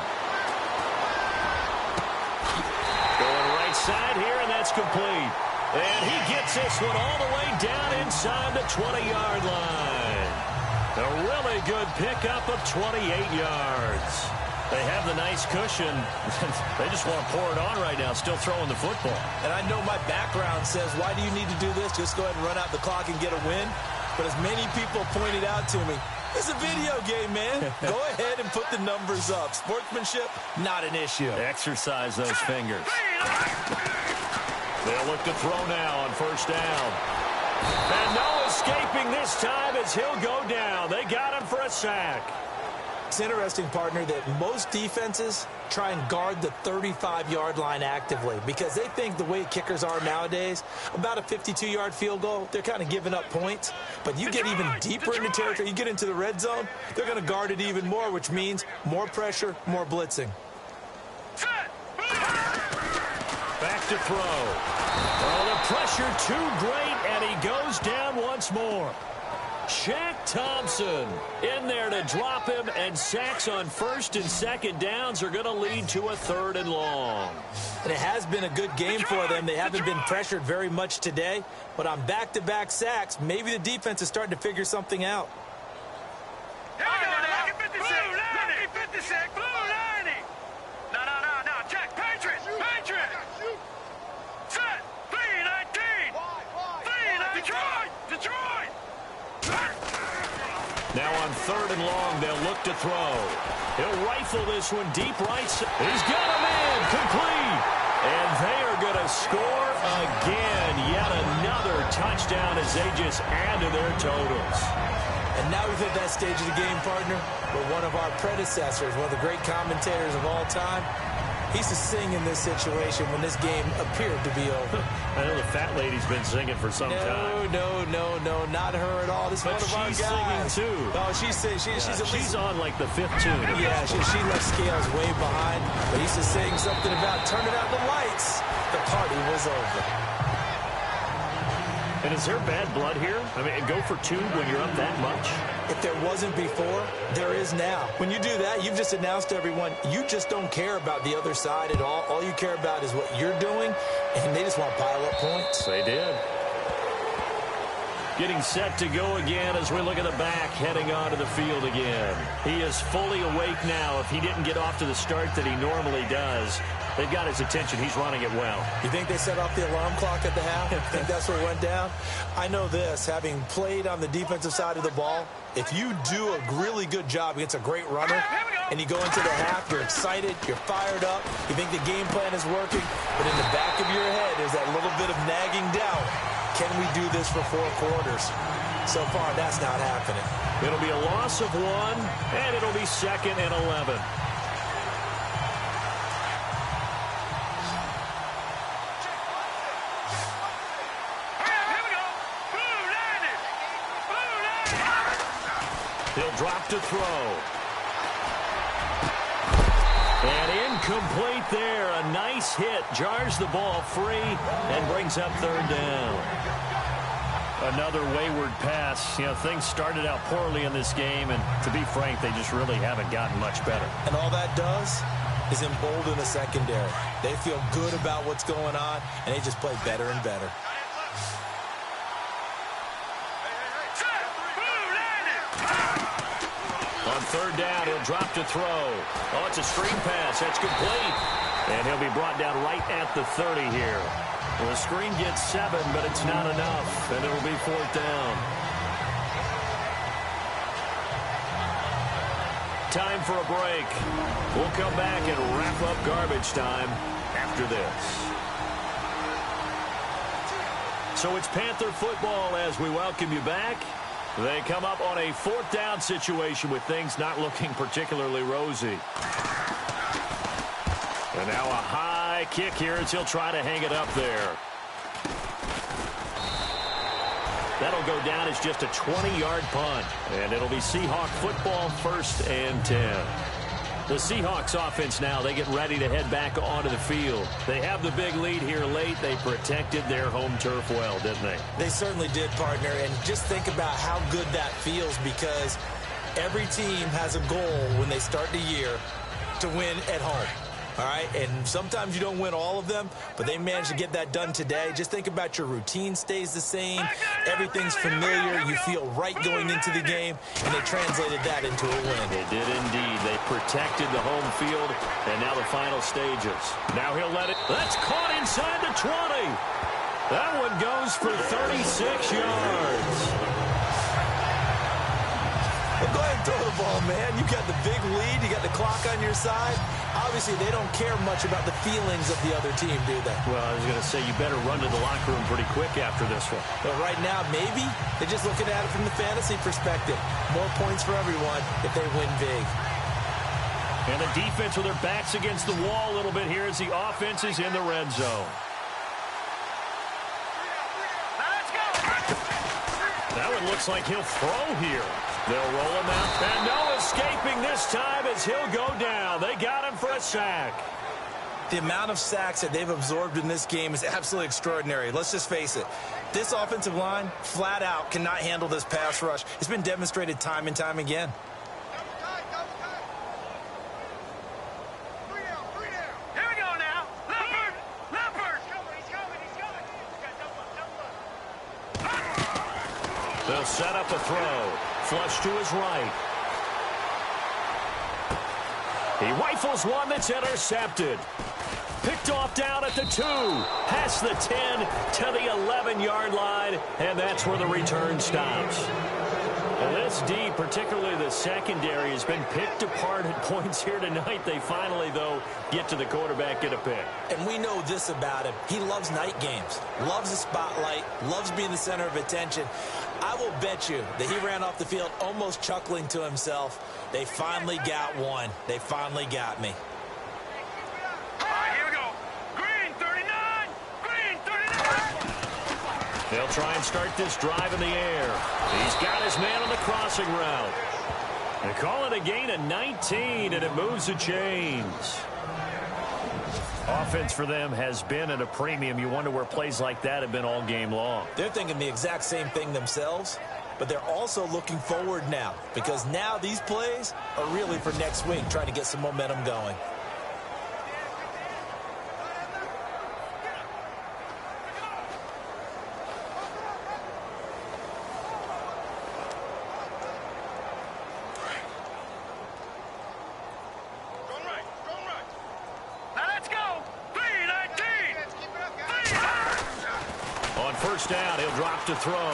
Going right side here, and that's complete. And he gets this one all the way down inside the 20-yard line. A really good pickup of 28 yards. They have the nice cushion. They just want to pour it on right now, still throwing the football. And I know my background says, why do you need to do this? Just go ahead and run out the clock and get a win. But as many people pointed out to me, it's a video game, man. Go ahead and put the numbers up. Sportsmanship, not an issue. Exercise those fingers. They'll look to throw now on 1st down. And no escaping this time as he'll go down. They got him for a sack. It's interesting, partner, that most defenses try and guard the 35-yard line actively because they think the way kickers are nowadays, about a 52-yard field goal, they're kind of giving up points. But you get even deeper into territory, you get into the red zone, they're going to guard it even more, which means more pressure, more blitzing. Back to throw. Oh, the pressure too great, and he goes down once more. Shaq Thompson in there to drop him, and sacks on 1st and 2nd downs are going to lead to a 3rd and long. And it has been a good game for them. They haven't been pressured very much today, but on back-to-back sacks, maybe the defense is starting to figure something out. Here we go now. Blue 90. 56. Blue 90. No. Check. Patriots. Set. 319. 319. Detroit. Now on 3rd and long, they'll look to throw. He'll rifle this one deep right. He's got him in. Complete. And they are going to score again. Yet another touchdown as they just add to their totals. And now we've hit that stage of the game, partner, where one of our predecessors, one of the great commentators of all time, he used to sing in this situation when this game appeared to be over. I know the fat lady's been singing for some time. No, not her at all. This is one of our guys. She's singing too. Oh, she's on like the 5th tune. Yeah, she left Scales way behind. But he used to sing something about turning out the lights. The party was over. And is there bad blood here? I mean, go for 2 when you're up that much? If there wasn't before, there is now. When you do that, you've just announced to everyone, you just don't care about the other side at all. All you care about is what you're doing, and they just want to pile up points. They did. Getting set to go again as we look at the back, heading onto the field again. He is fully awake now. If he didn't get off to the start that he normally does, they've got his attention. He's running it well. You think they set off the alarm clock at the half? Think that's what went down? I know this, having played on the defensive side of the ball, if you do a really good job against a great runner and you go into the half, you're excited, you're fired up, you think the game plan is working, but in the back of your head there's that little bit of nagging doubt. Can we do this for 4 quarters? So far, that's not happening. It'll be a loss of 1, and it'll be 2nd and 11. He'll drop to throw. And incomplete there. A nice hit. Jars the ball free and brings up 3rd down. Another wayward pass. You know, things started out poorly in this game, and to be frank, they just really haven't gotten much better. And all that does is embolden the secondary. They feel good about what's going on, and they just play better and better. On 3rd down, he'll drop to throw. Oh, it's a screen pass. That's complete. And he'll be brought down right at the 30 here. Well, the screen gets 7, but it's not enough. And it'll be 4th down. Time for a break. We'll come back and wrap up garbage time after this. So it's Panther football as we welcome you back. They come up on a 4th down situation with things not looking particularly rosy. And now a high onside kick here as he'll try to hang it up there. That'll go down as just a 20-yard punt. And it'll be Seahawk football, 1st and 10. The Seahawks offense now, they get ready to head back onto the field. They have the big lead here late. They protected their home turf well, didn't they? They certainly did, partner. And just think about how good that feels, because every team has a goal when they start the year to win at home. All right, and sometimes you don't win all of them, but they managed to get that done today. Just think about your routine stays the same. Everything's familiar. You feel right going into the game, and they translated that into a win. They did indeed. They protected the home field, and now the final stages. Now he'll let it. That's caught inside the 20. That one goes for 36 yards. Well, go ahead and throw the ball, man. You got the big lead. You got the clock on your side. Obviously, they don't care much about the feelings of the other team, do they? Well, I was going to say, you better run to the locker room pretty quick after this one. But right now, maybe they're just looking at it from the fantasy perspective. More points for everyone if they win big. And the defense with their backs against the wall a little bit here as the offense is in the red zone. That one looks like he'll throw here. They'll roll him out. And no escaping this time as he'll go down. They got him for a sack. The amount of sacks that they've absorbed in this game is absolutely extraordinary. Let's just face it. This offensive line, flat out, cannot handle this pass rush. It's been demonstrated time and time again. They'll set up a throw. Flush to his right. He rifles one that's intercepted. Picked off down at the 2. Past the 10 to the 11-yard line. And that's where the return stops. And this D, particularly the secondary, has been picked apart at points here tonight. They finally, though, get to the quarterback, get a pick. And we know this about him. He loves night games, loves the spotlight, loves being the center of attention. I will bet you that he ran off the field almost chuckling to himself. They finally got one. They finally got me. Here we go. Green 39. Green 39. They'll try and start this drive in the air. He's got his man on the crossing route. They call it a gain of 19, and it moves the chains. Offense for them has been at a premium. You wonder where plays like that have been all game long. They're thinking the exact same thing themselves, but they're also looking forward now, because now these plays are really for next week, trying to get some momentum going. First down, he'll drop to throw.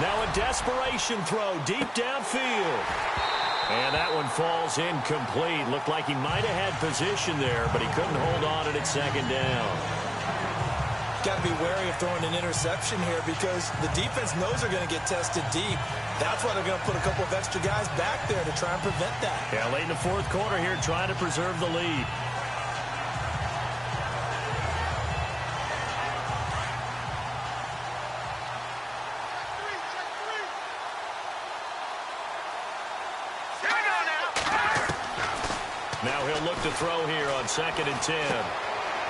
Now a desperation throw deep downfield. And that one falls incomplete. Looked like he might have had position there, but he couldn't hold on at second down. Got to be wary of throwing an interception here, because the defense knows they're going to get tested deep. That's why they're going to put a couple of extra guys back there to try and prevent that. Yeah, late in the fourth quarter here, trying to preserve the lead. Now he'll look to throw here on 2nd and 10.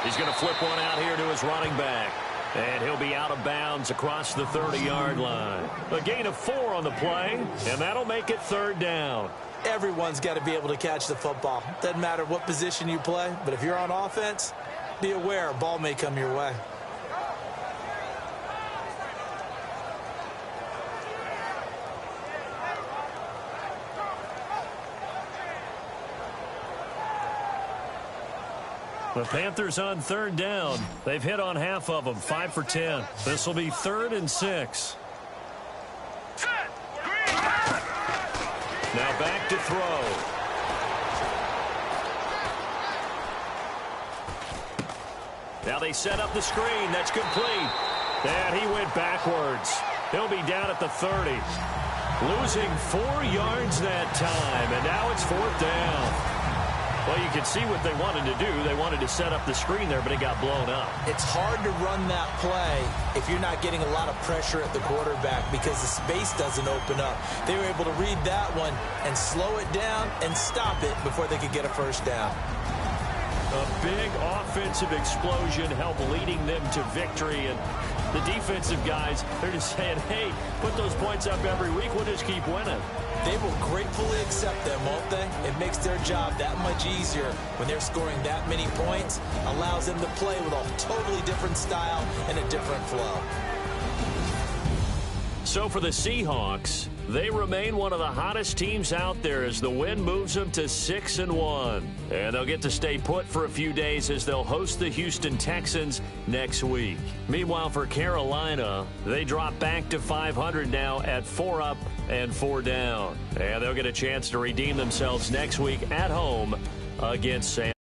He's going to flip one out here to his running back. And he'll be out of bounds across the 30-yard line. A gain of 4 on the play, and that'll make it 3rd down. Everyone's got to be able to catch the football. Doesn't matter what position you play, but if you're on offense, be aware a ball may come your way. The Panthers on 3rd down. They've hit on half of them, 5 for 10. This will be 3rd and 6. Now back to throw. Now they set up the screen. That's complete. And he went backwards. He'll be down at the 30. Losing 4 yards that time. And now it's 4th down. Well, you can see what they wanted to do. They wanted to set up the screen there, but it got blown up. It's hard to run that play if you're not getting a lot of pressure at the quarterback because the space doesn't open up. They were able to read that one and slow it down and stop it before they could get a first down. A big offensive explosion helped leading them to victory. And the defensive guys, they're just saying, hey, put those points up every week. We'll just keep winning. They will gratefully accept them, won't they? It makes their job that much easier when they're scoring that many points. Allows them to play with a totally different style and a different flow. So for the Seahawks, they remain one of the hottest teams out there as the win moves them to 6-1. And they'll get to stay put for a few days as they'll host the Houston Texans next week. Meanwhile, for Carolina, they drop back to 500 now at 4 up and 4 down. And they'll get a chance to redeem themselves next week at home against San